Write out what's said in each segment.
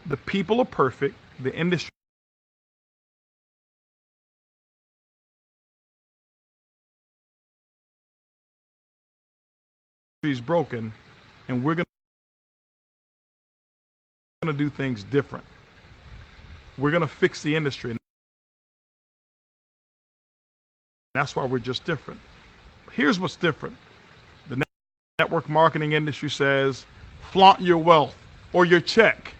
The people are perfect. The industry is broken, and we're going to do things different. We're going to fix the industry. And that's why we're just different. Here's what's different. The network marketing industry says, flaunt your wealth or your check.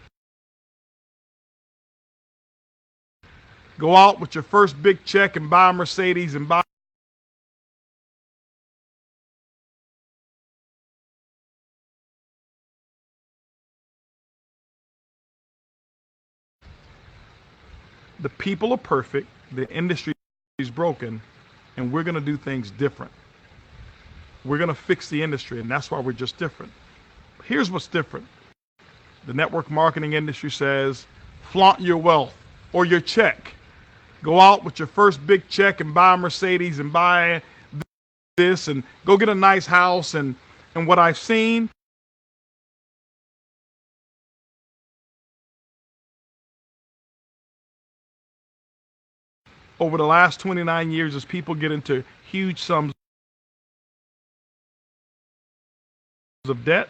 Go out with your first big check and buy a Mercedes and buy the people are perfect, the industry is broken, and we're going to do things different. We're going to fix the industry, and that's why we're just different. Here's what's different. The network marketing industry says, flaunt your wealth or your check. Go out with your first big check and buy a Mercedes and buy this and go get a nice house. And what I've seen over the last 29 years is people get into huge sums of debt.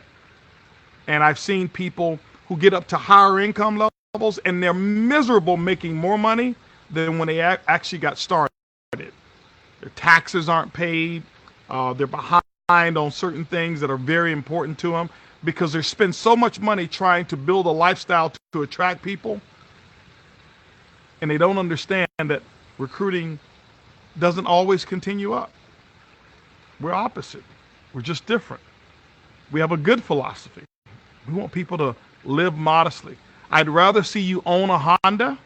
And I've seen people who get up to higher income levels and they're miserable making more money than when they actually got started. Their taxes aren't paid. They're behind on certain things that are very important to them because they spend so much money trying to build a lifestyle to attract people. And they don't understand that recruiting doesn't always continue up. We're opposite. We're just different. We have a good philosophy. We want people to live modestly. I'd rather see you own a Honda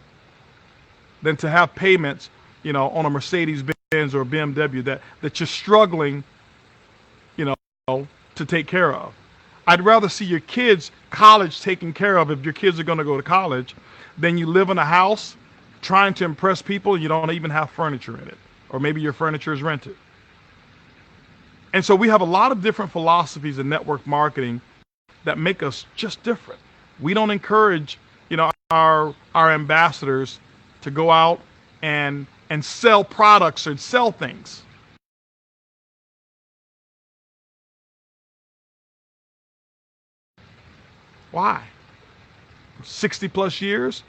than to have payments, on a Mercedes Benz or a BMW that you're struggling, to take care of. I'd rather see your kids' college taken care of if your kids are going to go to college than you live in a house trying to impress people and you don't even have furniture in it. Or maybe your furniture is rented. And so we have a lot of different philosophies in network marketing that make us just different. We don't encourage, our ambassadors to go out and sell products or sell things. Why? 60 plus years,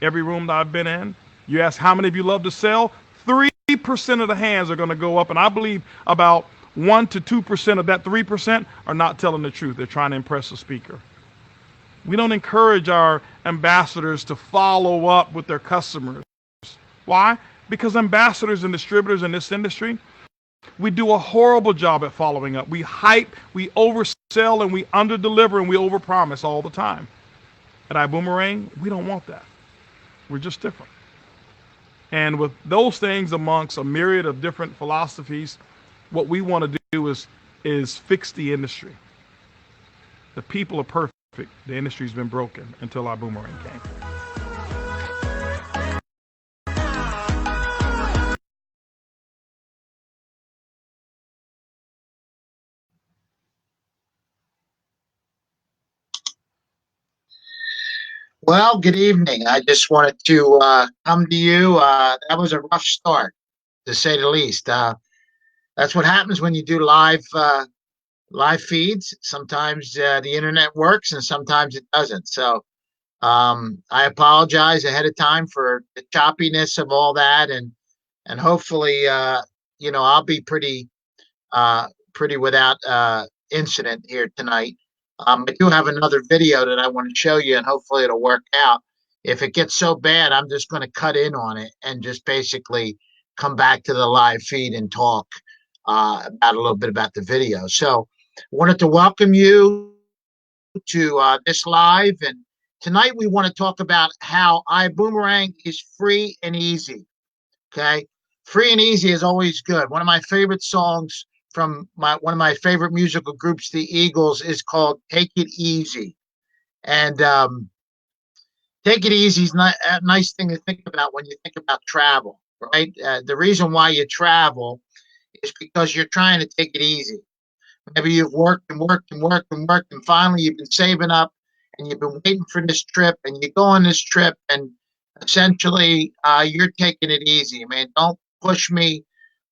every room that I've been in, you ask how many of you love to sell? 3% of the hands are going to go up, and I believe about 1 to 2% of that 3% are not telling the truth. They're trying to impress the speaker. We don't encourage our ambassadors to follow up with their customers. Why? Because ambassadors and distributors in this industry, we do a horrible job at following up. We hype, we oversell, and we underdeliver, and we overpromise all the time. At Ibuumerang, we don't want that. We're just different. And with those things amongst a myriad of different philosophies, what we want to do is fix the industry. The people are perfect. The industry's been broken until Ibuumerang came. Well, good evening. I just wanted to come to you. That was a rough start, to say the least. That's what happens when you do live feeds. Sometimes the internet works, and sometimes it doesn't. So I apologize ahead of time for the choppiness of all that, and hopefully, I'll be pretty without incident here tonight. I do have another video that I want to show you, and hopefully it'll work out. If it gets so bad, I'm just going to cut in on it and just basically come back to the live feed and talk about a little bit about the video. So I wanted to welcome you to this live. And tonight we want to talk about how Ibuumerang is free and easy. Okay. Free and easy is always good. One of my favorite songs from one of my favorite musical groups, the Eagles, is called "Take It Easy," and "Take It Easy" is not a nice thing to think about when you think about travel, right? The reason why you travel is because you're trying to take it easy. Maybe you've worked and worked and worked and worked, and finally you've been saving up, and you've been waiting for this trip, and you go on this trip, and essentially you're taking it easy, man. Don't push me.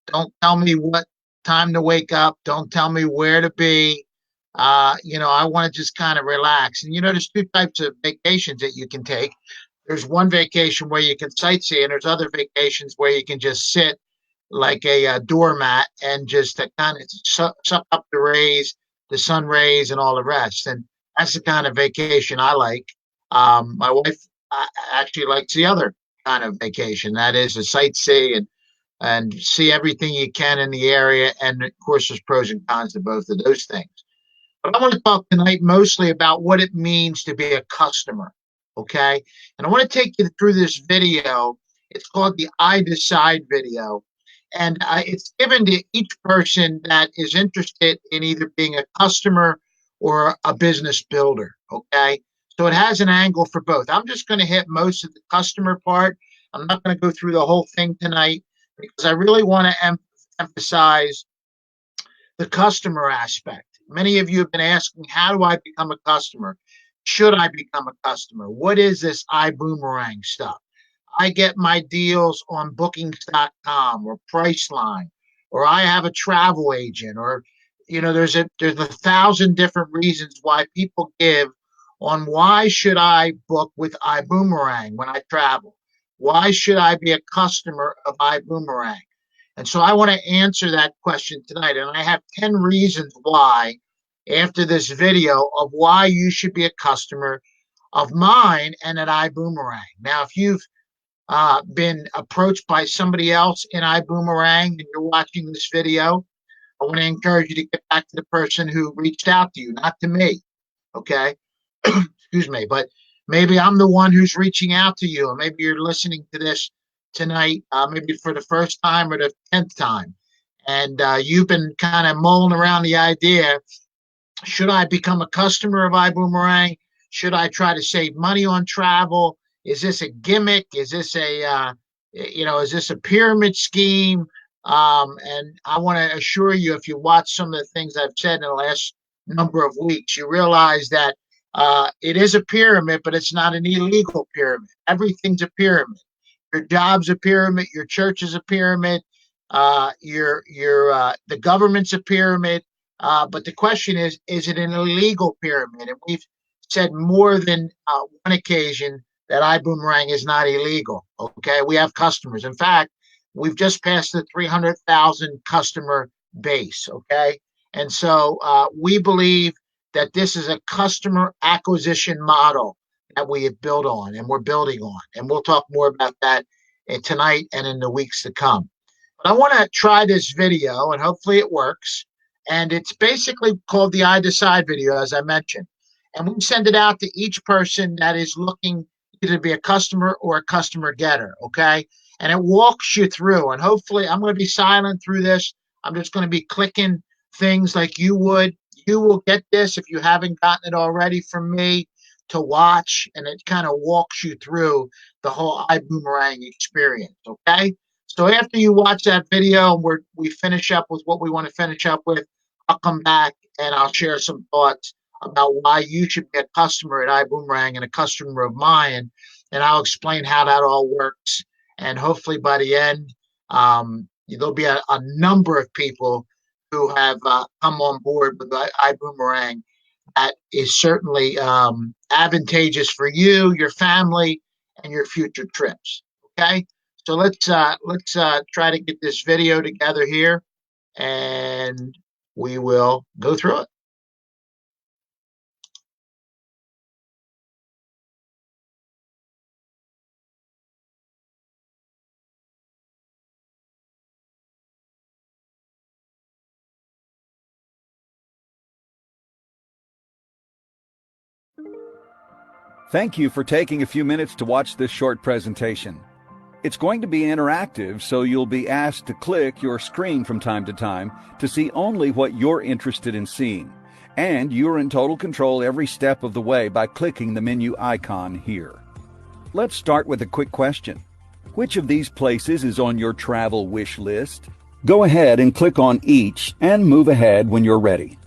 Don't tell me what time to wake up. Don't tell me where to be. I want to just kind of relax. And there's two types of vacations that you can take. There's one vacation where you can sightsee, and there's other vacations where you can just sit like a doormat and just kind of suck up the sun rays, and all the rest. And that's the kind of vacation I like. My wife actually likes the other kind of vacation. That is a sightsee and see everything you can in the area. And of course, there's pros and cons to both of those things. But I want to talk tonight mostly about what it means to be a customer. Okay. And I want to take you through this video. It's called the I Decide video. And it's given to each person that is interested in either being a customer or a business builder. Okay. So it has an angle for both. I'm just going to hit most of the customer part. I'm not going to go through the whole thing tonight because I really want to emphasize the customer aspect. Many of you have been asking, how do I become a customer? Should I become a customer? What is this Ibuumerang stuff? I get my deals on bookings.com or Priceline, or I have a travel agent, or there's a thousand different reasons why people give on why should I book with Ibuumerang when I travel? Why should I be a customer of Ibuumerang? And so I want to answer that question tonight. And I have 10 reasons why after this video of why you should be a customer of mine and at Ibuumerang. Now, if you've been approached by somebody else in Ibuumerang and you're watching this video, I want to encourage you to get back to the person who reached out to you, not to me. Okay. Excuse me. But maybe I'm the one who's reaching out to you, or maybe you're listening to this tonight, maybe for the first time or the 10th time. And you've been kind of mulling around the idea, should I become a customer of Ibuumerang? Should I try to save money on travel? Is this a gimmick? Is this is this a pyramid scheme? And I want to assure you, if you watch some of the things I've said in the last number of weeks, you realize that it is a pyramid, but it's not an illegal pyramid. Everything's a pyramid. Your job's a pyramid. Your church is a pyramid. The government's a pyramid. But the question is it an illegal pyramid? And we've said more than one occasion that Ibuumerang is not illegal. Okay, we have customers. In fact, we've just passed the 300,000 customer base. Okay, and so we believe that this is a customer acquisition model that we have built on and we're building on. And we'll talk more about that tonight and in the weeks to come. But I want to try this video and hopefully it works. And it's basically called the I Decide video, as I mentioned. And we send it out to each person that is looking either to be a customer or a customer getter, okay? And it walks you through. And hopefully, I'm going to be silent through this. I'm just going to be clicking things like you would. You will get this if you haven't gotten it already from me to watch. And it kind of walks you through the whole Ibuumerang experience, okay? So after you watch that video, we finish up with what we want to finish up with, I'll come back and I'll share some thoughts about why you should be a customer at Ibuumerang and a customer of mine. And I'll explain how that all works. And hopefully by the end, there'll be a number of people who have come on board with Ibuumerang that is certainly advantageous for you, your family, and your future trips. Okay, so let's try to get this video together here, and we will go through it. Thank you for taking a few minutes to watch this short presentation. It's going to be interactive, so you'll be asked to click your screen from time to time to see only what you're interested in seeing. And you're in total control every step of the way by clicking the menu icon here. Let's start with a quick question. Which of these places is on your travel wish list? Go ahead and click on each and move ahead when you're ready.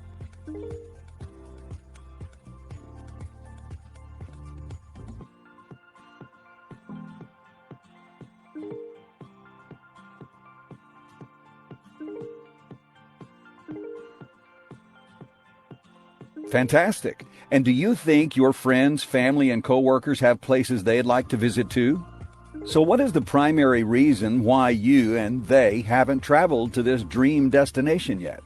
Fantastic. And do you think your friends, family, and coworkers have places they'd like to visit too? So what is the primary reason why you and they haven't traveled to this dream destination yet?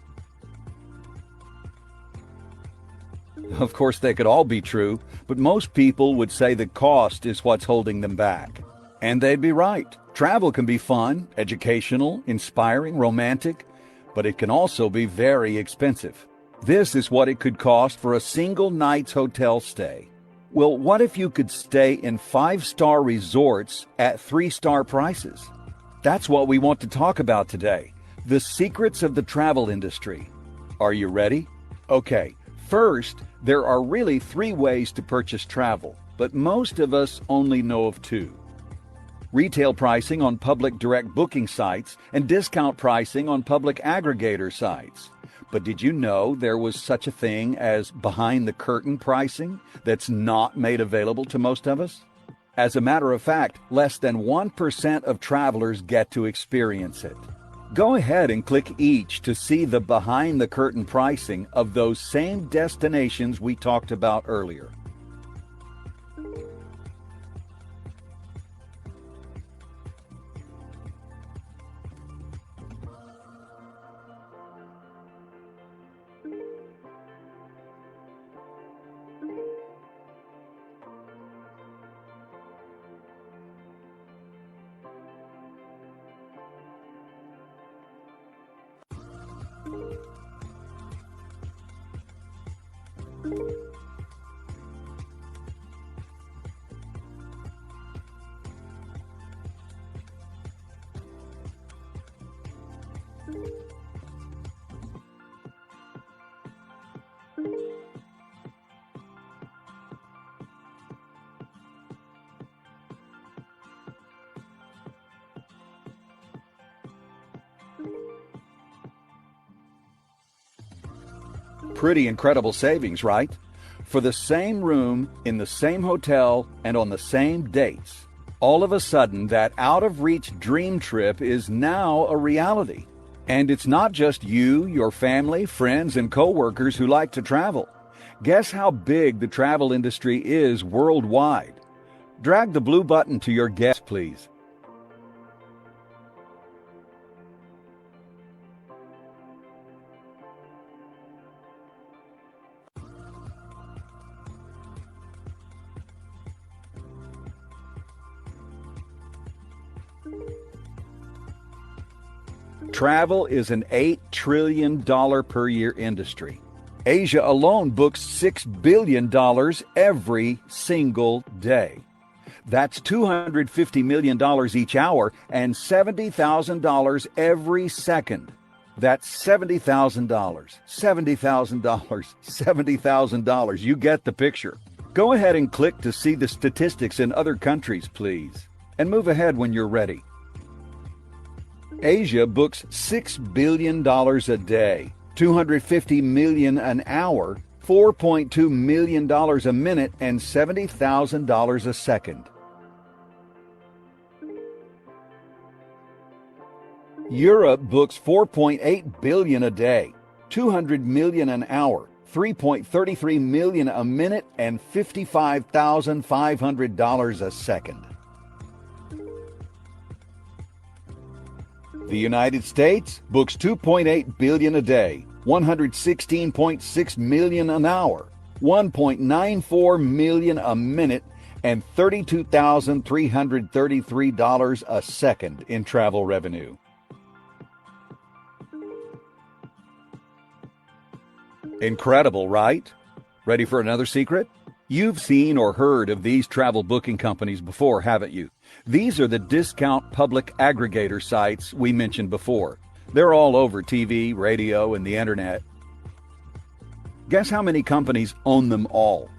Of course, they could all be true, but most people would say the cost is what's holding them back. And they'd be right. Travel can be fun, educational, inspiring, romantic, but it can also be very expensive. This is what it could cost for a single night's hotel stay. Well, what if you could stay in 5-star resorts at 3-star prices? That's what we want to talk about today. The secrets of the travel industry. Are you ready? Okay, first, there are really 3 ways to purchase travel, but most of us only know of 2. Retail pricing on public direct booking sites and discount pricing on public aggregator sites. But did you know there was such a thing as behind-the-curtain pricing that's not made available to most of us? As a matter of fact, less than 1% of travelers get to experience it. Go ahead and click each to see the behind-the-curtain pricing of those same destinations we talked about earlier. Pretty incredible savings, right? For the same room, in the same hotel, and on the same dates. All of a sudden, that out-of-reach dream trip is now a reality. And it's not just you, your family, friends, and coworkers who like to travel. Guess how big the travel industry is worldwide? Drag the blue button to your guess, please. Travel is an $8 trillion per year industry. Asia alone books $6 billion every single day. That's $250 million each hour and $70,000 every second. That's $70,000, $70,000, $70,000. You get the picture. Go ahead and click to see the statistics in other countries, please. And move ahead when you're ready. Asia books $6 billion a day, $250 million an hour, $4.2 million a minute, and $70,000 a second. Europe books $4.8 billion a day, $200 million an hour, $3.33 million a minute, and $55,500 a second. The United States books $2.8 billion a day, $116.6 million an hour, $1.94 million a minute, and $32,333 a second in travel revenue. Incredible, right? Ready for another secret? You've seen or heard of these travel booking companies before, haven't you? These are the discount public aggregator sites we mentioned before. They're all over TV, radio, and the internet. Guess how many companies own them all?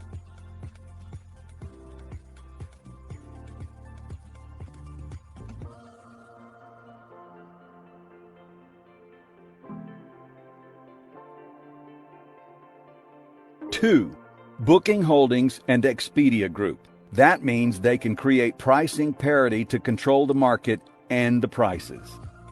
Two, Booking Holdings and Expedia Group. That means they can create pricing parity to control the market and the prices.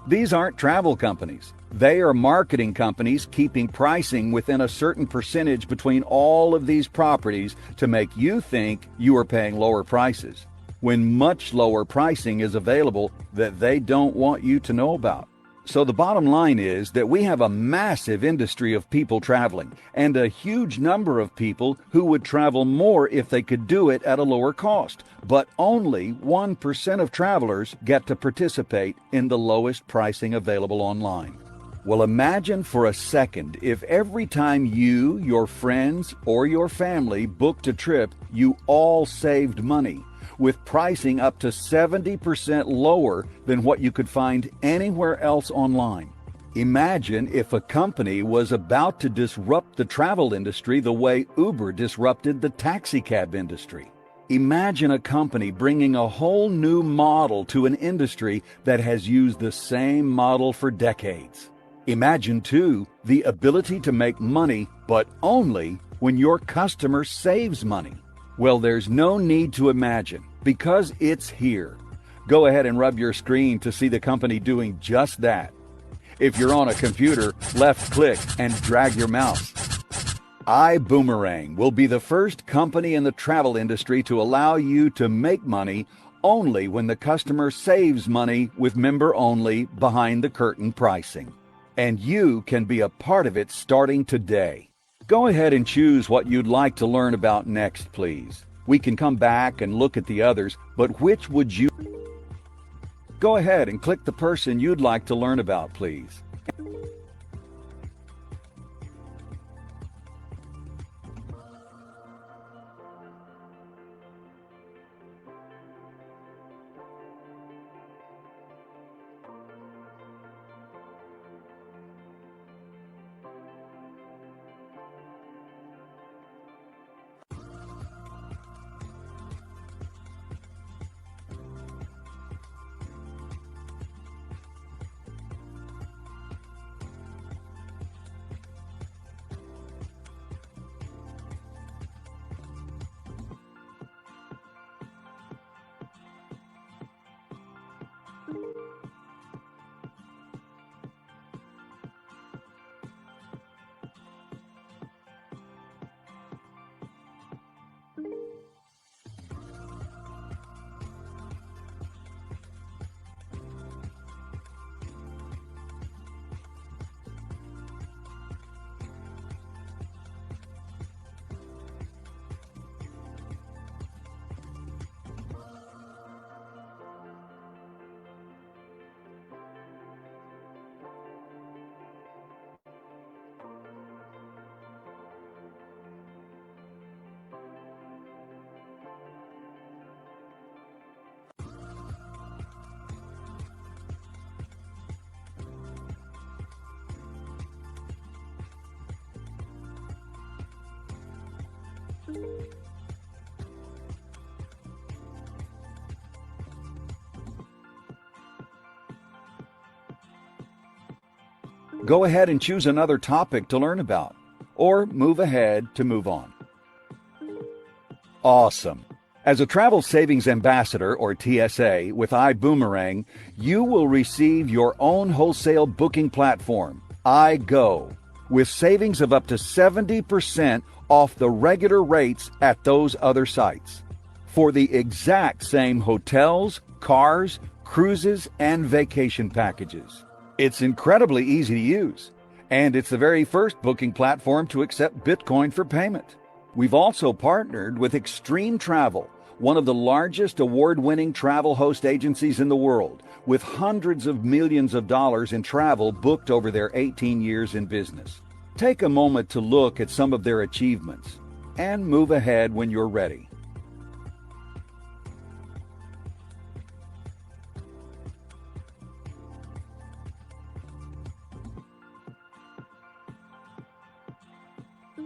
These aren't travel companies. They are marketing companies keeping pricing within a certain percentage between all of these properties to make you think you are paying lower prices, when much lower pricing is available that they don't want you to know about. So the bottom line is that we have a massive industry of people traveling and a huge number of people who would travel more if they could do it at a lower cost. But only 1% of travelers get to participate in the lowest pricing available online. Well, imagine for a second if every time you, your friends, or your family booked a trip, you all saved money, with pricing up to 70% lower than what you could find anywhere else online. Imagine if a company was about to disrupt the travel industry the way Uber disrupted the taxicab industry. Imagine a company bringing a whole new model to an industry that has used the same model for decades. Imagine, too, the ability to make money, but only when your customer saves money. Well, there's no need to imagine, because it's here. Go ahead and rub your screen to see the company doing just that. If you're on a computer, left-click and drag your mouse. Ibuumerang will be the first company in the travel industry to allow you to make money only when the customer saves money with member-only behind-the-curtain pricing. And you can be a part of it starting today. Go ahead and choose what you'd like to learn about next, please. We can come back and look at the others, but which would you? Go ahead and click the person you'd like to learn about, please. Go ahead and choose another topic to learn about, or move ahead to move on. Awesome. As a Travel Savings Ambassador, or TSA, with Ibuumerang, you will receive your own wholesale booking platform, IGO, with savings of up to 70% off the regular rates at those other sites, for the exact same hotels, cars, cruises, and vacation packages. It's incredibly easy to use, and it's the very first booking platform to accept Bitcoin for payment. We've also partnered with Extreme Travel, one of the largest award-winning travel host agencies in the world, with hundreds of millions of dollars in travel booked over their 18 years in business. Take a moment to look at some of their achievements and move ahead when you're ready.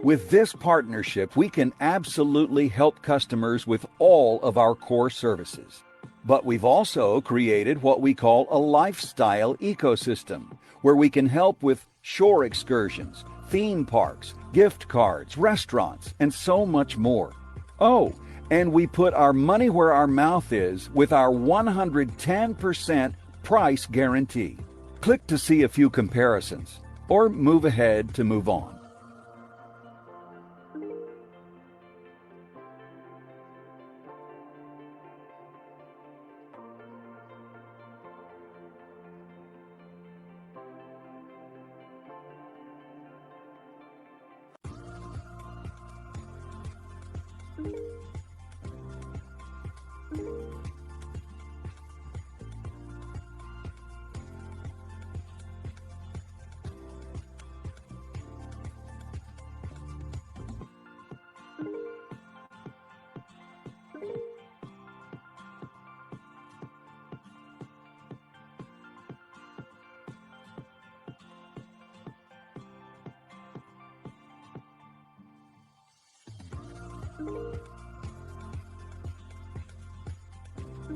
With this partnership, we can absolutely help customers with all of our core services. But we've also created what we call a lifestyle ecosystem, where we can help with shore excursions, theme parks, gift cards, restaurants, and so much more. Oh, and we put our money where our mouth is with our 110% price guarantee. Click to see a few comparisons, or move ahead to move on.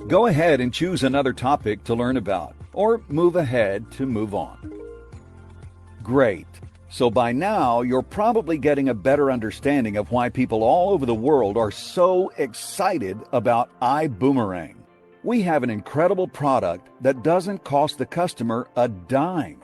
Go ahead and choose another topic to learn about, or move ahead to move on. Great. So by now, you're probably getting a better understanding of why people all over the world are so excited about Ibuumerang. We have an incredible product that doesn't cost the customer a dime.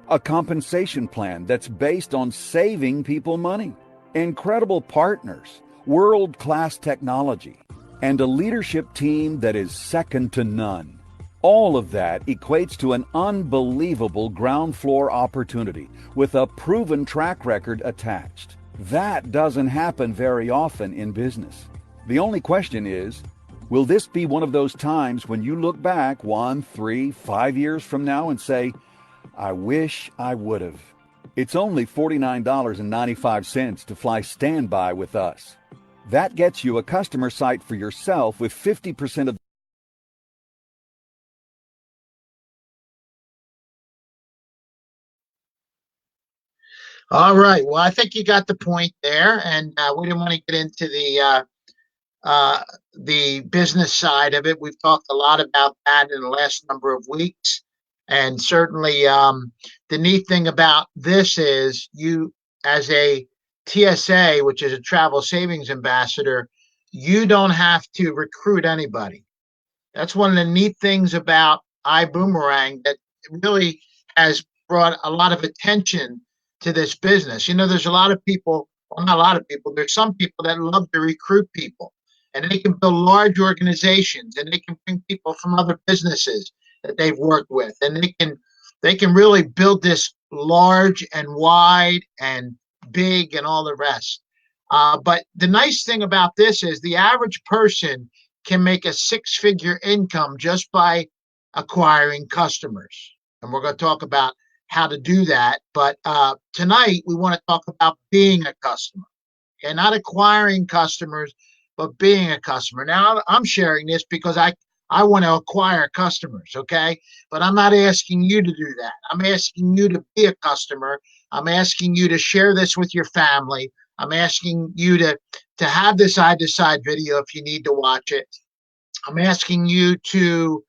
A compensation plan that's based on saving people money. Incredible partners, world-class technology, and a leadership team that is second to none. All of that equates to an unbelievable ground floor opportunity with a proven track record attached. That doesn't happen very often in business. The only question is, will this be one of those times when you look back 1, 3, 5 years from now and say, I wish I would have. It's only $49.95 to fly standby with us. That gets you a customer site for yourself with 50% of All right. Well, I think you got the point there, and we didn't want to get into the business side of it. We've talked a lot about that in the last number of weeks, and certainly the neat thing about this is you, as a TSA, which is a travel savings ambassador, you don't have to recruit anybody. That's one of the neat things about Ibuumerang that really has brought a lot of attention to this business. You know, there's a lot of people, well, not a lot of people, there's some people that love to recruit people, and they can build large organizations, and they can bring people from other businesses that they've worked with, and they can really build this large and wide and big and all the rest. But the nice thing about this is the average person can make a six-figure income just by acquiring customers. And we're going to talk about how to do that. But tonight, we want to talk about being a customer. Okay, not acquiring customers, but being a customer. Now, I'm sharing this because I want to acquire customers, okay? But I'm not asking you to do that. I'm asking you to be a customer. I'm asking you to share this with your family. I'm asking you to have this side-to-side video if you need to watch it. I'm asking you to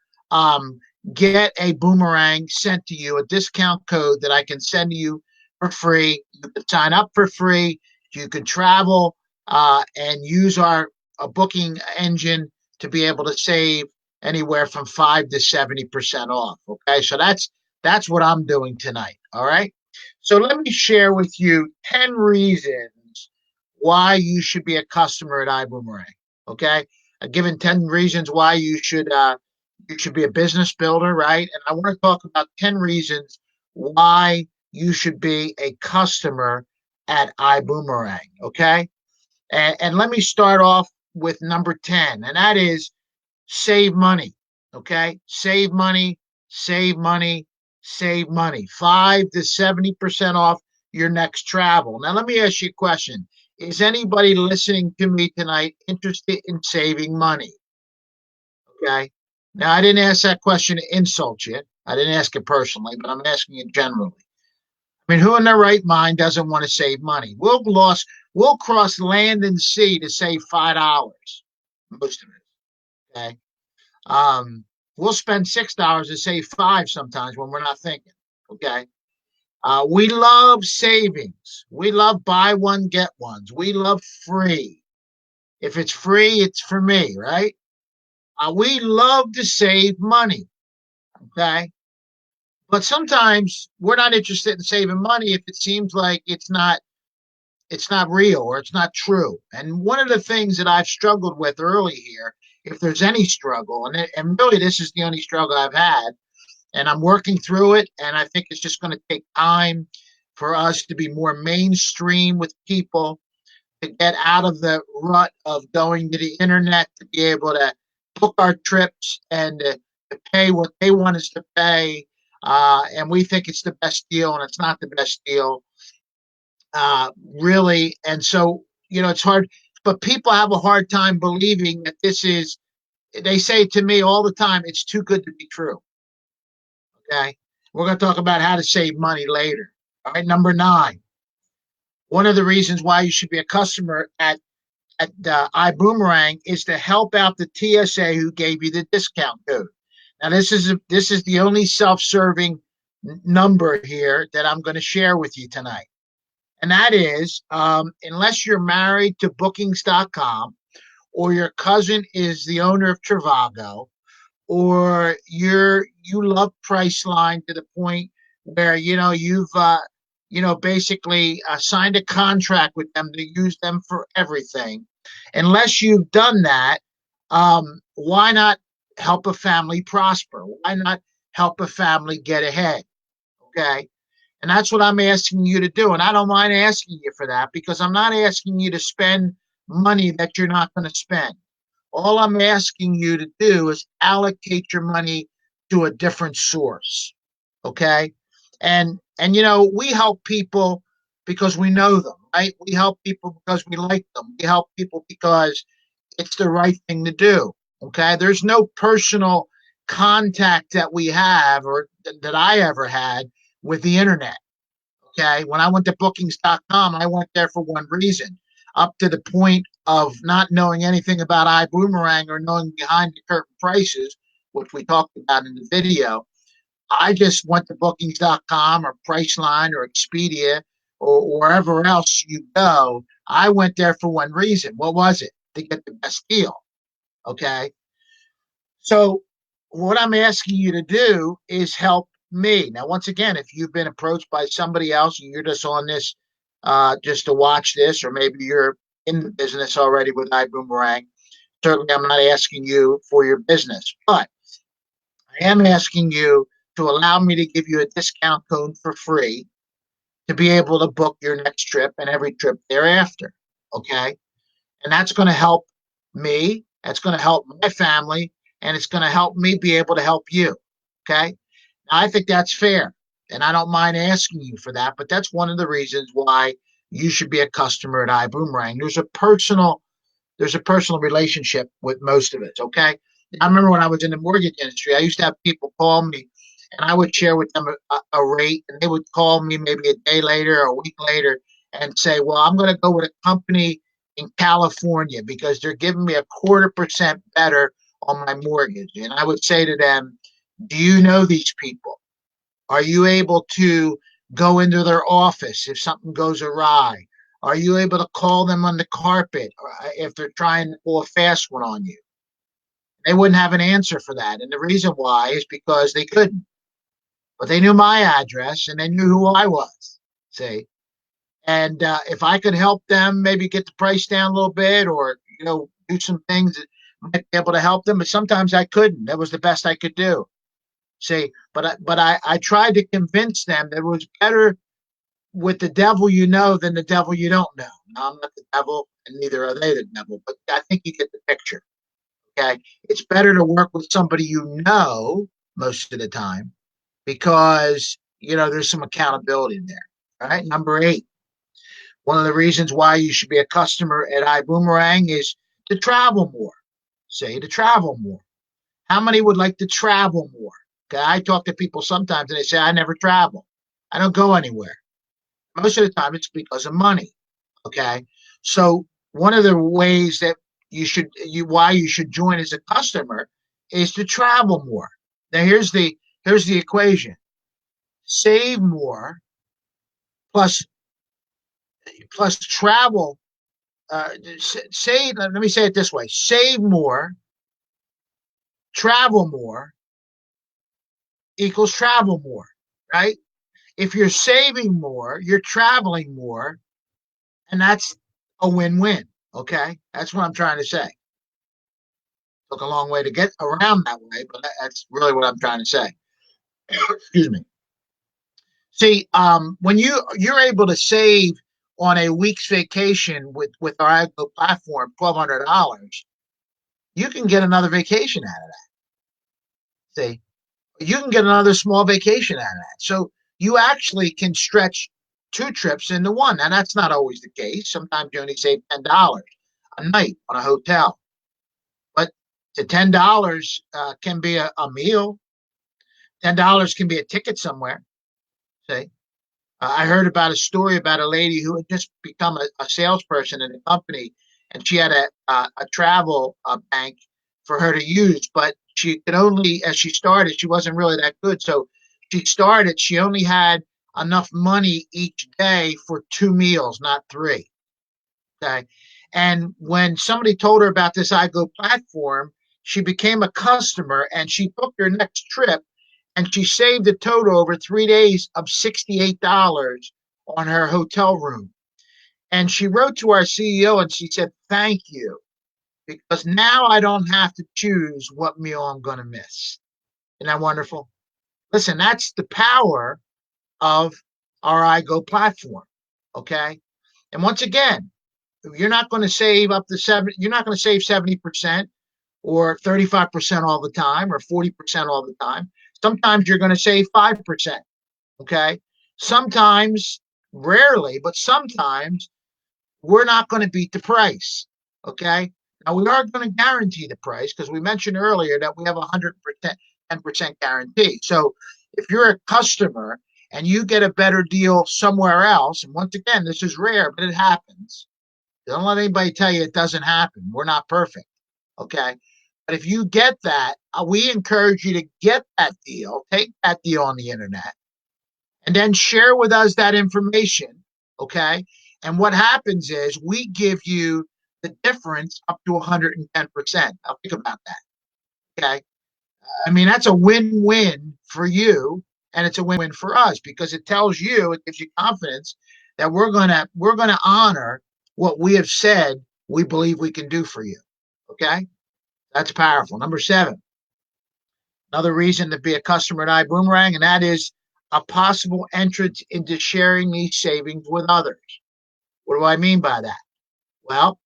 get a boomerang sent to you, a discount code that I can send to you for free. You can sign up for free. You can travel and use our booking engine to be able to save anywhere from 5 to 70% off. Okay, so that's what I'm doing tonight. All right. So let me share with you 10 reasons why you should be a customer at Ibuumerang. Okay, I've given 10 reasons why you should be a business builder, right? And I want to talk about 10 reasons why you should be a customer at Ibuumerang. Okay, and let me start off with number 10, and that is save money. Okay, save money, save money, save money. 5 to 70% off your next travel. Now, let me ask you a question. Is anybody listening to me tonight interested in saving money? Okay. Now, I didn't ask that question to insult you. I didn't ask it personally, but I'm asking it generally. I mean, who in their right mind doesn't want to save money? We'll cross land and sea to save $5, most of it. Okay. We'll spend $6 to save 5 sometimes when we're not thinking. Okay. We love savings. We love buy one, get ones. We love free. If it's free, it's for me, right? We love to save money. Okay. But sometimes we're not interested in saving money if it seems like it's not real or it's not true. And one of the things that I've struggled with early here, if there's any struggle, and really this is the only struggle I've had, and I'm working through it, and I think it's just going to take time for us to be more mainstream with people, to get out of the rut of going to the internet, to be able to book our trips and to pay what they want us to pay. And we think it's the best deal, and it's not the best deal, really. And so, it's hard, but people have a hard time believing that this is, they say to me all the time, it's too good to be true. Okay. We're going to talk about how to save money later. All right. Number 9. One of the reasons why you should be a customer at Ibuumerang is to help out the TSA who gave you the discount code. Now, this is the only self-serving number here that I'm going to share with you tonight. And that is, unless you're married to bookings.com, or your cousin is the owner of Trivago, or you love Priceline to the point where you've basically signed a contract with them to use them for everything. Unless you've done that, why not help a family prosper? Why not help a family get ahead? Okay. And that's what I'm asking you to do. And I don't mind asking you for that, because I'm not asking you to spend money that you're not going to spend. All I'm asking you to do is allocate your money to a different source. Okay. And we help people because we know them, right? We help people because we like them. We help people because it's the right thing to do. Okay. There's no personal contact that we have, or that I ever had, with the internet. Okay. When I went to bookings.com, I went there for one reason. Up to the point of not knowing anything about Ibuumerang or knowing behind the curtain prices, which we talked about in the video, I just went to bookings.com or Priceline or Expedia or wherever else you go. I went there for one reason. What was it? To get the best deal. Okay. So what I'm asking you to do is help me. Now, once again, if you've been approached by somebody else and you're just on this just to watch this, or maybe you're in the business already with Ibuumerang, certainly I'm not asking you for your business, but I am asking you to allow me to give you a discount code for free to be able to book your next trip and every trip thereafter. Okay. And that's going to help me. That's going to help my family, and it's going to help me be able to help you. Okay. Now, I think that's fair, and I don't mind asking you for that, but that's one of the reasons why you should be a customer at Ibuumerang. There's a personal relationship with most of it. Okay. I remember when I was in the mortgage industry, I used to have people call me, and I would share with them a rate, and they would call me maybe a day later or a week later and say, well, I'm going to go with a company in California because they're giving me 0.25% better on my mortgage. And I would say to them, do you know these people? Are you able to go into their office if something goes awry? Are you able to call them on the carpet if they're trying to pull a fast one on you? They wouldn't have an answer for that. And the reason why is because they couldn't. But they knew my address and they knew who I was. See? And if I could help them maybe get the price down a little bit, or, do some things that might be able to help them, but sometimes I couldn't. That was the best I could do. See, but I tried to convince them that it was better with the devil than the devil you don't know. Now, I'm not the devil, and neither are they the devil, but I think you get the picture. Okay. It's better to work with somebody most of the time, because, there's some accountability there. All right. Number 8. One of the reasons why you should be a customer at Ibuumerang is to travel more. Say, to travel more. How many would like to travel more? Okay, I talk to people sometimes and they say, I never travel. I don't go anywhere. Most of the time it's because of money. Okay. So one of the ways that why you should join as a customer is to travel more. Now here's the equation. Save more plus travel. Let me say it this way: save more, travel more equals travel more. right? If you're saving more, you're traveling more, and that's a win-win. Okay, that's what I'm trying to say. Took a long way to get around that way, but that's really what I'm trying to say. Excuse me. See, when you're able to save on a week's vacation with our IGO platform, $1,200, you can get another vacation out of that. See, you can get another small vacation out of that. So you actually can stretch two trips into one. Now that's not always the case. Sometimes you only save $10 a night on a hotel, but the $10 can be a meal. $10 can be a ticket somewhere. See, I heard about a story about a lady who had just become a salesperson in a company, and she had a travel bank for her to use, but she could only, as she started, she wasn't really that good. So she only had enough money each day for 2 meals, not three. Okay. And when somebody told her about this IGO platform, she became a customer and she booked her next trip, and she saved a total over 3 days of $68 on her hotel room. And she wrote to our CEO and she said, "Thank you, because now I don't have to choose what meal I'm going to miss." Isn't that wonderful? Listen, that's the power of our IGO platform. Okay. And once again, you're not going to save up to you're not going to save 70% or 35% all the time or 40% all the time. Sometimes you're going to save 5%. Okay. Sometimes, rarely, but sometimes we're not going to beat the price. Okay. Now we are going to guarantee the price because we mentioned earlier that we have 100%, 10% guarantee. So if you're a customer and you get a better deal somewhere else, and once again, this is rare, but it happens. Don't let anybody tell you it doesn't happen. We're not perfect. Okay. But if you get that, we encourage you to get that deal, take that deal on the internet, and then share with us that information. Okay. And what happens is we give you the difference up to 110%. Now, think about that. Okay. I mean, that's a win win for you, and it's a win win for us because it tells you, it gives you confidence that we're gonna honor what we have said we believe we can do for you. Okay. That's powerful. Number 7, another reason to be a customer at Ibuumerang, and that is a possible entrance into sharing these savings with others. What do I mean by that? Well,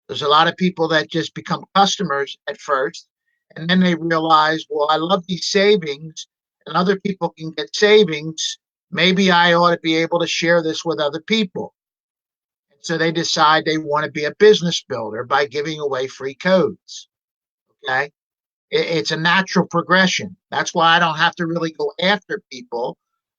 there's a lot of people that just become customers at first, and then they realize, well, I love these savings, and other people can get savings. Maybe I ought to be able to share this with other people. And so they decide they want to be a business builder by giving away free codes. Okay. It's a natural progression. That's why I don't have to really go after people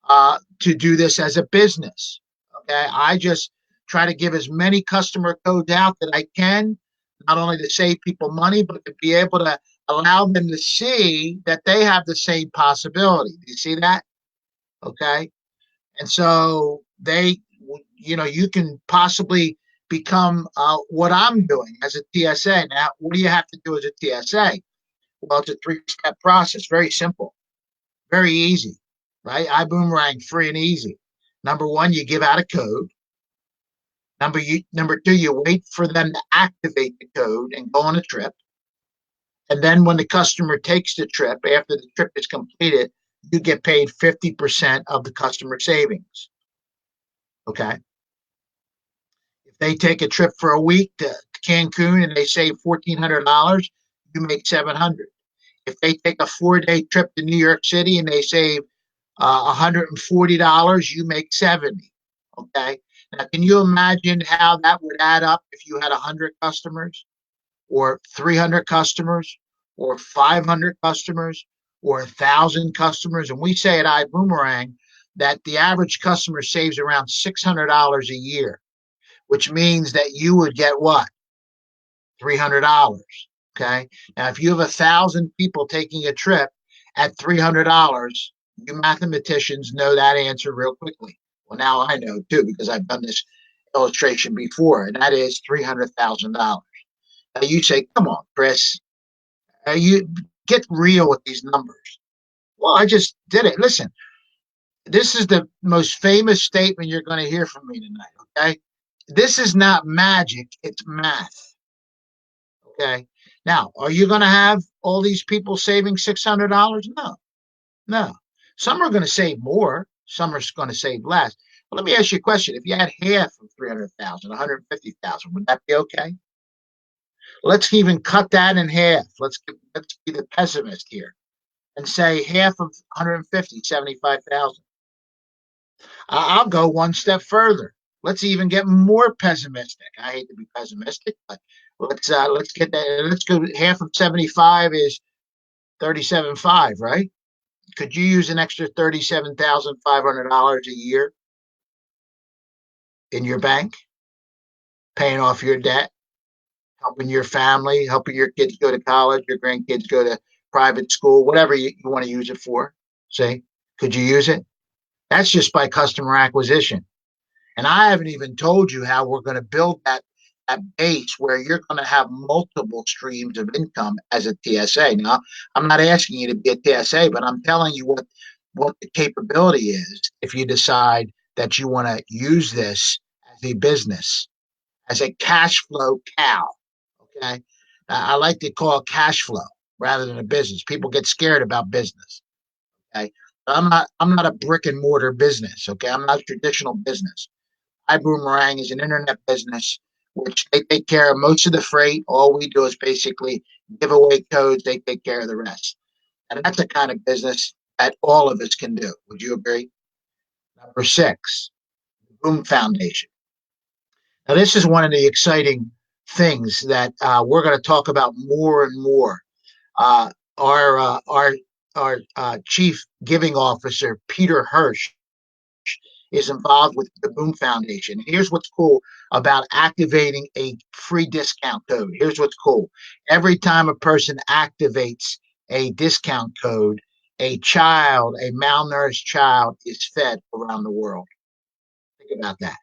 to do this as a business. Okay. I just try to give as many customer codes out that I can, not only to save people money, but to be able to allow them to see that they have the same possibility. Do you see that? Okay. And so you can possibly become what I'm doing as a TSA. Now, what do you have to do as a TSA? Well, it's a 3-step process. Very simple, very easy, right? Ibuumerang, free and easy. Number 1, you give out a code. Number 2, you wait for them to activate the code and go on a trip. And then when the customer takes the trip, after the trip is completed, you get paid 50% of the customer savings. Okay. If they take a trip for a week to Cancun and they save $1,400, you make $700. If they take a 4-day trip to New York City and they save $140, you make $70. Okay. Now, can you imagine how that would add up if you had 100 customers, or 300 customers, or 500 customers, or 1,000 customers? And we say at Ibuumerang that the average customer saves around $600 a year, which means that you would get what? $300. Okay. Now, if you have 1,000 people taking a trip at $300, you mathematicians know that answer real quickly. Well, now I know too, because I've done this illustration before, and that is $300,000. Now you say, come on, Chris, you get real with these numbers. Well, I just did it. Listen, This is the most famous statement you're going to hear from me tonight. Okay. This is not magic. It's math. Okay. Now, are you going to have all these people saving $600? No, no. Some are going to save more. Some are going to save less. But let me ask you a question. If you had half of 300,000, 150,000, would that be okay? Let's even cut that in half. Let's be the pessimist here and say half of 150, 75,000. I'll go one step further. Let's even get more pessimistic. I hate to be pessimistic, but let's get that. Let's go. Half of 75 is 37.5, right? Could you use an extra $37,500 a year in your bank, paying off your debt, helping your family, helping your kids go to college, your grandkids go to private school, whatever you want to use it for? See, could you use it? That's just by customer acquisition. And I haven't even told you how we're going to build that base where you're going to have multiple streams of income as a TSA. Now, I'm not asking you to be a TSA, but I'm telling you what the capability is if you decide that you want to use this as a business, as a cash flow cow. Okay. I like to call it cash flow rather than a business. People get scared about business. Okay. But I'm not a brick and mortar business. Okay. I'm not a traditional business. Ibuumerang is an internet business which they take care of most of the freight. All we do is basically give away codes. They take care of the rest. And that's the kind of business that all of us can do. Would you agree? Number six, Boom Foundation. Now, this is one of the exciting things that we're going to talk about more and more. Uh, our chief giving officer, Peter Hirsch, is involved with the Boom Foundation. Here's what's cool about activating a free discount code. Here's what's cool. Every time a person activates a discount code, a malnourished child, is fed around the world. Think about that.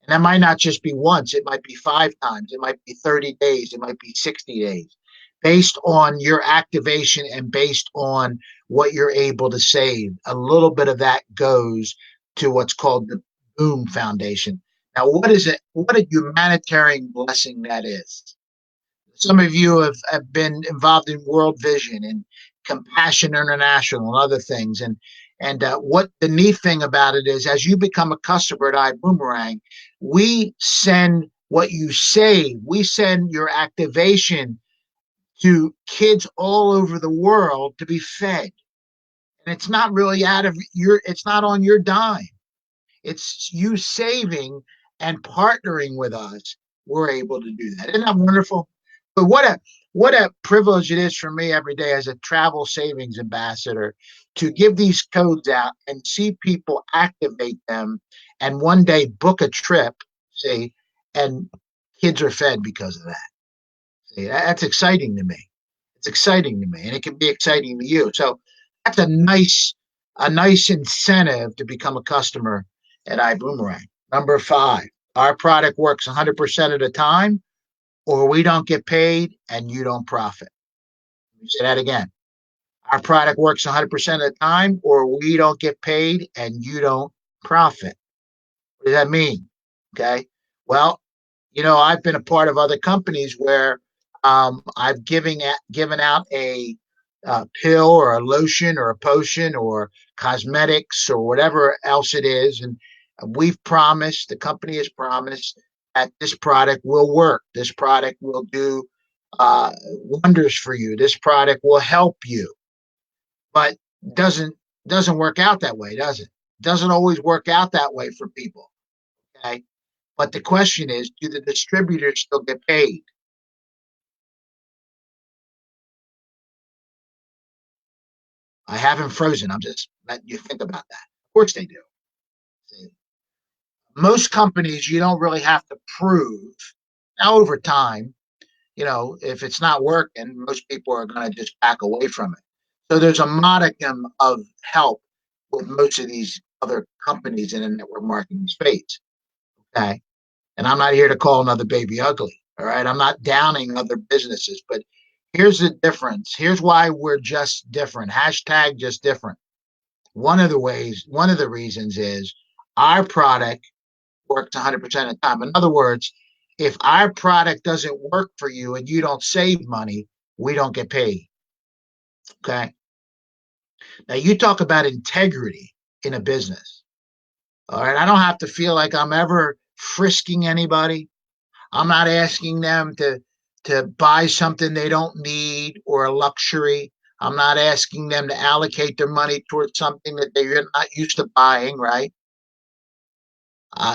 And that might not just be once, it might be 5 times, it might be 30 days, it might be 60 days, based on your activation and based on what you're able to save. A little bit of that goes to what's called the Boom Foundation. Now, what is it? What a humanitarian blessing that is. Some of you have been involved in World Vision and Compassion International and other things. And what the neat thing about it is, as you become a customer at Ibuumerang, we send what you save, we send your activation to kids all over the world to be fed. And it's not really it's not on your dime. It's you saving and partnering with us. We're able to do that. Isn't that wonderful? But what a privilege it is for me every day as a travel savings ambassador to give these codes out and see people activate them and one day book a trip, see, and kids are fed because of that. See, that's exciting to me. It's exciting to me, and it can be exciting to you. So that's a nice incentive to become a customer at Ibuumerang. Number 5, our product works 100% of the time, or we don't get paid and you don't profit. Let me say that again. Our product works 100% of the time, or we don't get paid and you don't profit. What does that mean? Okay. Well, I've been a part of other companies where I've given out a pill or a lotion or a potion or cosmetics or whatever else it is, and the company has promised that this product will work. This product will do wonders for you. This product will help you, but doesn't work out that way, does it? Doesn't always work out that way for people. Okay. But the question is, do the distributors still get paid? I haven't frozen. I'm just letting you think about that. Of course they do. See, most companies, you don't really have to prove. Now, over time, if it's not working, most people are going to just back away from it. So there's a modicum of help with most of these other companies in the network marketing space. Okay. And I'm not here to call another baby ugly. All right. I'm not downing other businesses, but here's the difference. Here's why we're just different. Hashtag just different. One of the reasons is our product works 100% of the time. In other words, if our product doesn't work for you and you don't save money, we don't get paid. Okay. Now you talk about integrity in a business. All right. I don't have to feel like I'm ever frisking anybody. I'm not asking them to buy something they don't need or a luxury. I'm not asking them to allocate their money towards something that they're not used to buying, right?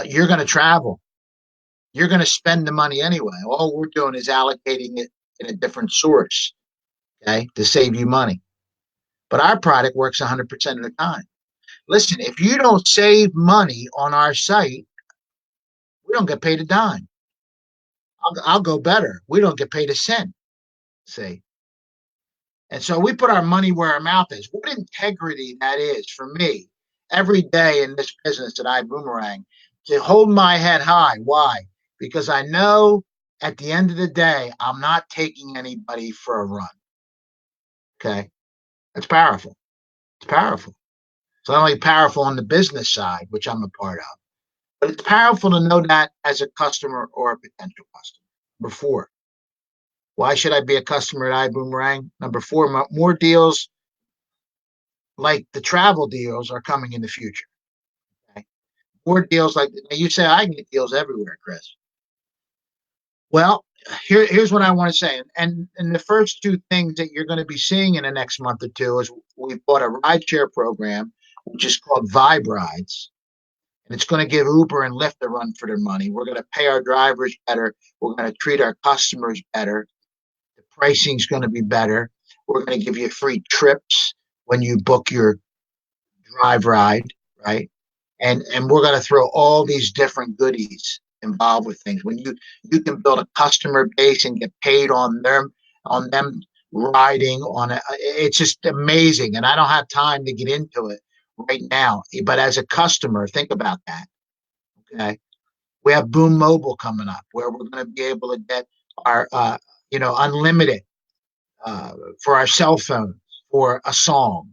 You're going to travel. You're going to spend the money anyway. All we're doing is allocating it in a different source, okay, to save you money. But our product works 100% of the time. Listen, if you don't save money on our site, we don't get paid a dime. I'll go better. We don't get paid a cent. See? And so we put our money where our mouth is. What integrity that is for me every day in this business at Ibuumerang to hold my head high. Why? Because I know at the end of the day, I'm not taking anybody for a run. Okay. That's powerful. It's powerful. It's not only powerful on the business side, which I'm a part of, but it's powerful to know that as a customer or a potential customer. Number four, why should I be a customer at Ibuumerang? Number four, more deals like the travel deals are coming in the future. Okay? More deals like you say, I can get deals everywhere, Chris. Well, here's what I want to say. And the first two things that you're going to be seeing in the next month or two is we've bought a rideshare program, which is called Vibe Rides. And it's going to give Uber and Lyft a run for their money. We're going to pay our drivers better. We're going to treat our customers better. The pricing is going to be better. We're going to give you free trips when you book your drive ride, right? And we're going to throw all these different goodies involved with things. When you can build a customer base and get paid on them riding on it, it's just amazing. And I don't have time to get into it right now. But as a customer, think about that. Okay, we have Boom Mobile coming up, where we're going to be able to get our unlimited for our cell phones for a song.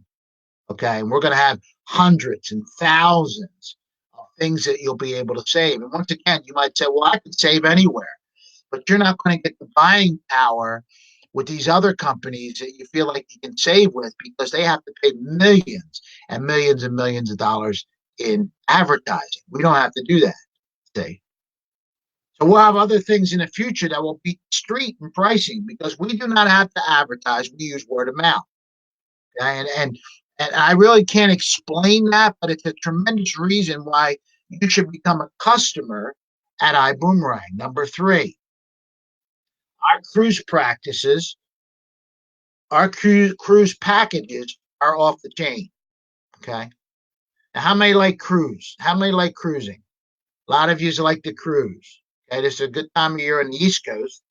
Okay. And we're going to have hundreds and thousands of things that you'll be able to save. And once again, you might say, well, I can save anywhere, but you're not going to get the buying power with these other companies that you feel like you can save with, because they have to pay millions and millions of dollars in advertising. We don't have to do that. See? So we'll have other things in the future that will beat the street in pricing, because we do not have to advertise. We use word of mouth. Okay? And I really can't explain that, but it's a tremendous reason why you should become a customer at Ibuumerang. Number three, our cruise practices, our cruise packages are off the chain. Okay. Now, how many like cruise? How many like cruising? A lot of you like to cruise. Okay. This is a good time of year on the East Coast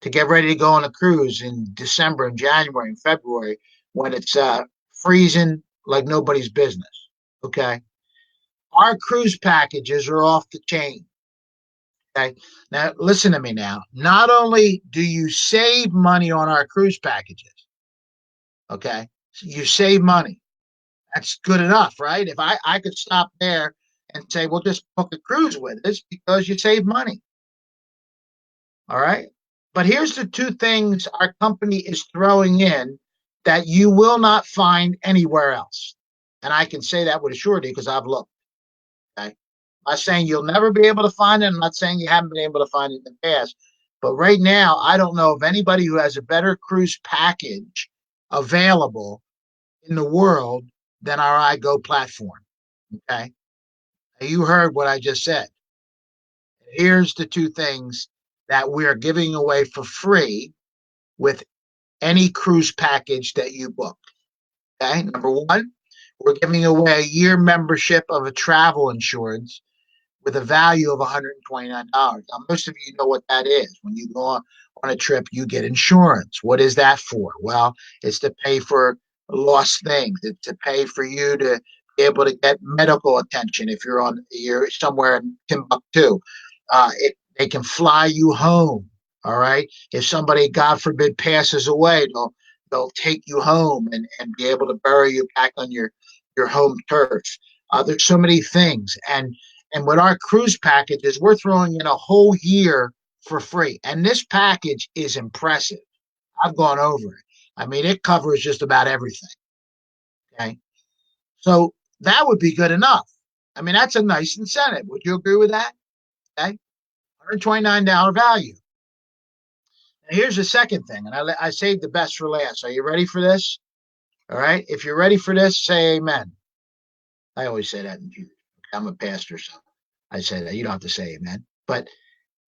to get ready to go on a cruise in December and January and February when it's freezing like nobody's business. Okay. Our cruise packages are off the chain. Okay. Now, listen to me now. Not only do you save money on our cruise packages, okay, you save money. That's good enough, right? If I could stop there and say, well, just book a cruise with us because you save money. All right. But here's the two things our company is throwing in that you will not find anywhere else. And I can say that with a surety because I've looked. Okay. I'm not saying you'll never be able to find it. I'm not saying you haven't been able to find it in the past. But right now, I don't know of anybody who has a better cruise package available in the world than our IGO platform. Okay. You heard what I just said. Here's the two things that we are giving away for free with any cruise package that you book. Okay. Number one, we're giving away a year membership of a travel insurance with a value of $129. Now, most of you know what that is. When you go on a trip, you get insurance. What is that for? Well, it's to pay for lost things. It's to pay for you to be able to get medical attention if you're somewhere in Timbuktu. They can fly you home. All right. If somebody, God forbid, passes away, they'll take you home and be able to bury you back on your your home turf. There's so many things. And with our cruise packages, we're throwing in a whole year for free. And this package is impressive. I've gone over it. I mean, it covers just about everything. Okay. So that would be good enough. I mean, that's a nice incentive. Would you agree with that? Okay. $129 value. Now, here's the second thing, and I saved the best for last. Are you ready for this? All right. If you're ready for this, say amen. I always say that in Jewish. I'm a pastor, so I say that. You don't have to say amen, but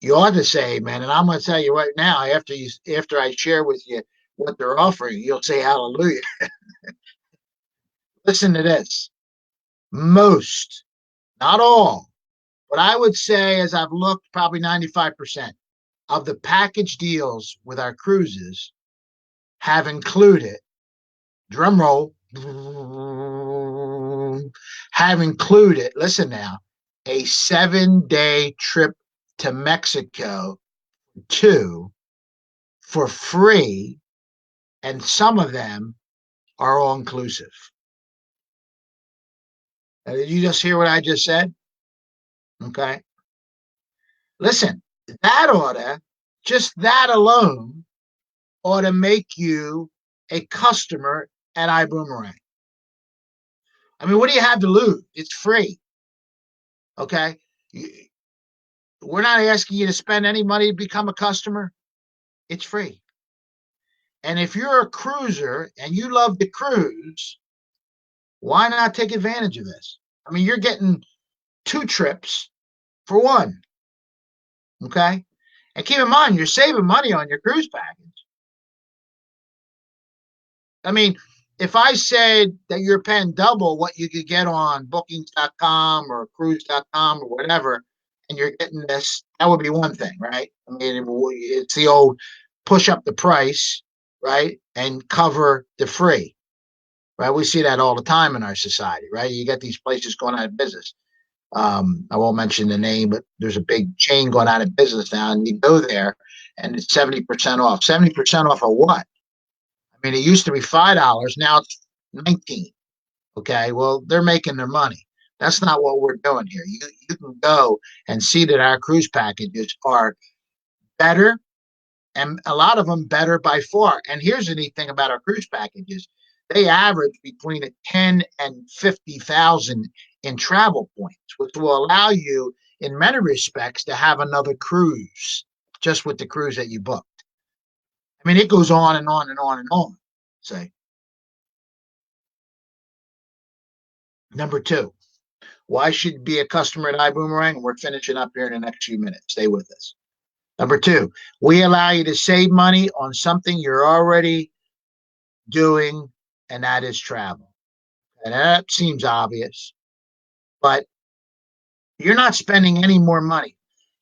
you ought to say amen. And I'm going to tell you right now, after I share with you what they're offering, you'll say hallelujah. Listen to this. Most, not all, but I would say, as I've looked, probably 95% of the package deals with our cruises have included, drum roll, have included, listen now, a 7-day trip to Mexico for free, and some of them are all inclusive. Did you just hear what I just said? Okay. Listen, just that alone ought to make you a customer at Ibuumerang. I mean, what do you have to lose? It's free. Okay. We're not asking you to spend any money to become a customer. It's free. And if you're a cruiser and you love to cruise, why not take advantage of this? I mean, you're getting 2 trips for 1. Okay. And keep in mind, you're saving money on your cruise package. I mean, if I said that you're paying double what you could get on bookings.com or cruise.com or whatever, and you're getting this, that would be one thing, right? I mean, it's the old push up the price, right? And cover the free, right? We see that all the time in our society, right? You get these places going out of business. I won't mention the name, but there's a big chain going out of business now, and you go there and it's 70% off. 70% off of what? I mean, it used to be $5, now it's 19. Okay, well, they're making their money. That's not what we're doing here. You can go and see that our cruise packages are better, and a lot of them better by far. And here's the neat thing about our cruise packages: they average between 10 and 50,000 in travel points, which will allow you, in many respects, to have another cruise just with the cruise that you booked. I mean, it goes on and on and on and on. Say, number 2, why should you be a customer at Ibuumerang? We're finishing up here in the next few minutes. Stay with us. Number 2, we allow you to save money on something you're already doing, and that is travel. And that seems obvious, but you're not spending any more money.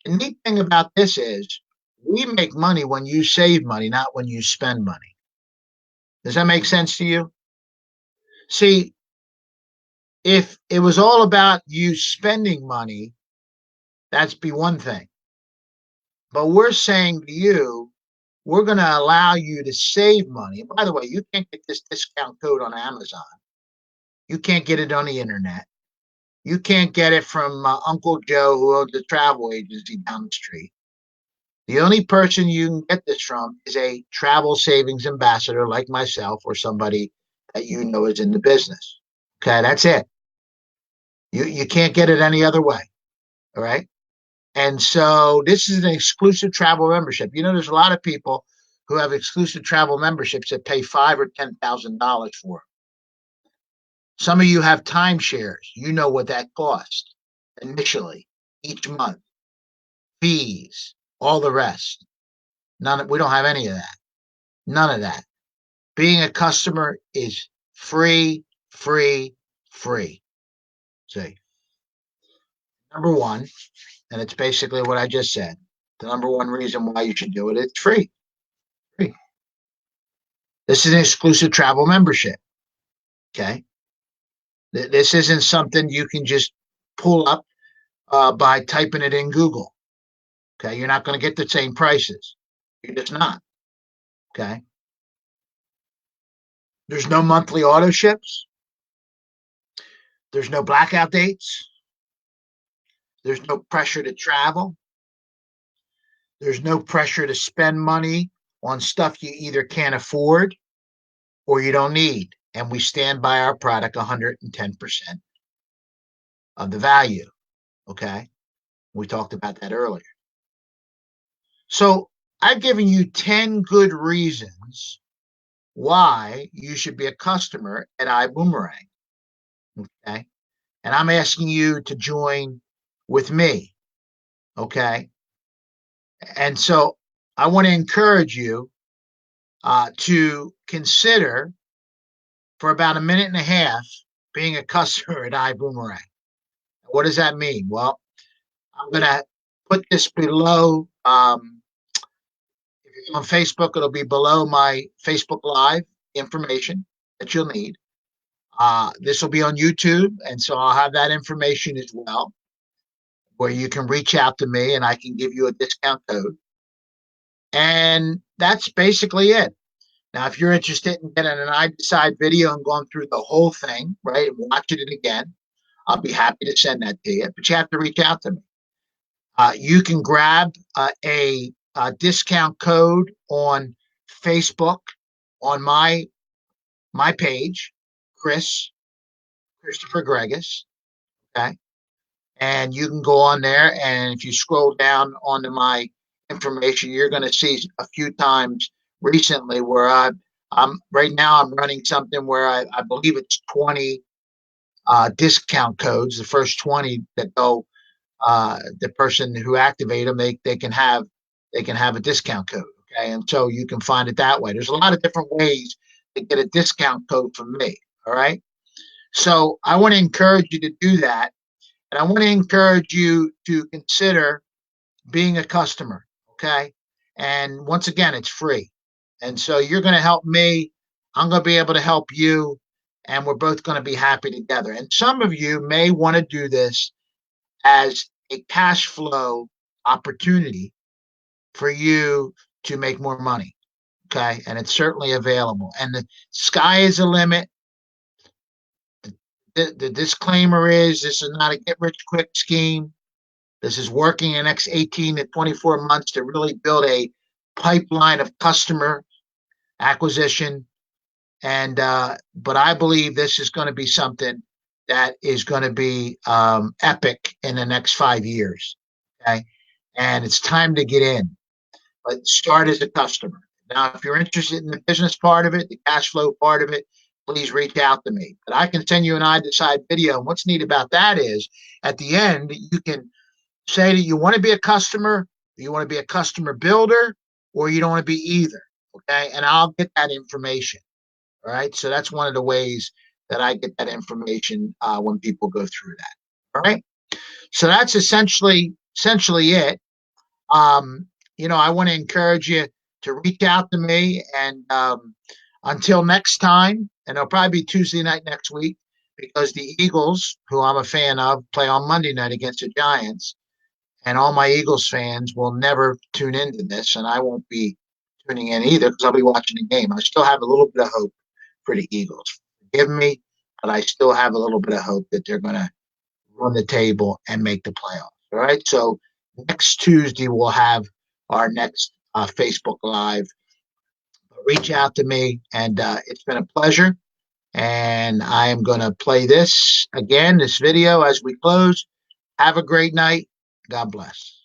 The neat thing about this is we make money when you save money, not when you spend money. Does that make sense to you? See, if it was all about you spending money, that'd be one thing. But we're saying to you, we're going to allow you to save money. And by the way, you can't get this discount code on Amazon. You can't get it on the internet. You can't get it from Uncle Joe, who owns a travel agency down the street. The only person you can get this from is a travel savings ambassador like myself, or somebody that you know is in the business. Okay, that's it. You can't get it any other way. All right. And so this is an exclusive travel membership. You know, there's a lot of people who have exclusive travel memberships that pay $5,000 or $10,000 for them. Some of you have timeshares. You know what that costs initially, each month, fees, all the rest. We don't have any of that. None of that. Being a customer is free, free, free. See, number 1, and it's basically what I just said. The number 1 reason why you should do it, it's free. Free. This is an exclusive travel membership. Okay. This isn't something you can just pull up by typing it in Google. Okay. You're not going to get the same prices. You're just not. Okay. There's no monthly auto ships. There's no blackout dates. There's no pressure to travel. There's no pressure to spend money on stuff you either can't afford or you don't need. And we stand by our product 110% of the value. Okay. We talked about that earlier. So I've given you 10 good reasons why you should be a customer at Ibuumerang. Okay. And I'm asking you to join with me. Okay. And so I want to encourage you to consider for about a minute and a half being a customer at Ibuumerang. What does that mean? Well, I'm going to put this below. If you're on Facebook, it'll be below my Facebook Live information that you'll need. This will be on YouTube, and so I'll have that information as well, where you can reach out to me and I can give you a discount code. And that's basically it. Now, if you're interested in getting an I Decide video and going through the whole thing, right, and watching it again, I'll be happy to send that to you. But you have to reach out to me. You can grab a discount code on Facebook on my page, Christopher Gregas. Okay. And you can go on there, and if you scroll down onto my information, you're going to see a few times recently where I'm right now I'm running something where I believe it's 20 discount codes. The first 20 that go, the person who activate them, they can have a discount code. Okay, and so you can find it that way. There's a lot of different ways to get a discount code from me. All right. So I want to encourage you to do that. And I want to encourage you to consider being a customer. Okay. And once again, it's free. And so you're going to help me. I'm going to be able to help you. And we're both going to be happy together. And some of you may want to do this as a cash flow opportunity for you to make more money. Okay. And it's certainly available. And the sky is the limit. The disclaimer is this is not a get rich quick scheme. This is working in the next 18 to 24 months to really build a pipeline of customer acquisition. And but I believe this is going to be something that is going to be epic in the next 5 years. Okay. And it's time to get in, but start as a customer. Now, if you're interested in the business part of it, the cash flow part of it, please reach out to me. But I can send you an I Decide video. And what's neat about that is at the end, you can say that you want to be a customer, you want to be a customer builder, or you don't want to be either. Okay. And I'll get that information. All right. So that's one of the ways that I get that information when people go through that. All right. So that's essentially it. I want to encourage you to reach out to me. And until next time, and it'll probably be Tuesday night next week because the Eagles, who I'm a fan of, play on Monday night against the Giants. And all my Eagles fans will never tune into this, and I won't be tuning in either because I'll be watching the game. I still have a little bit of hope for the Eagles. Forgive me, but I still have a little bit of hope that they're going to run the table and make the playoffs. All right. So next Tuesday, we'll have our next Facebook Live. Reach out to me, and it's been a pleasure. And I am going to play this video, as we close. Have a great night. God bless.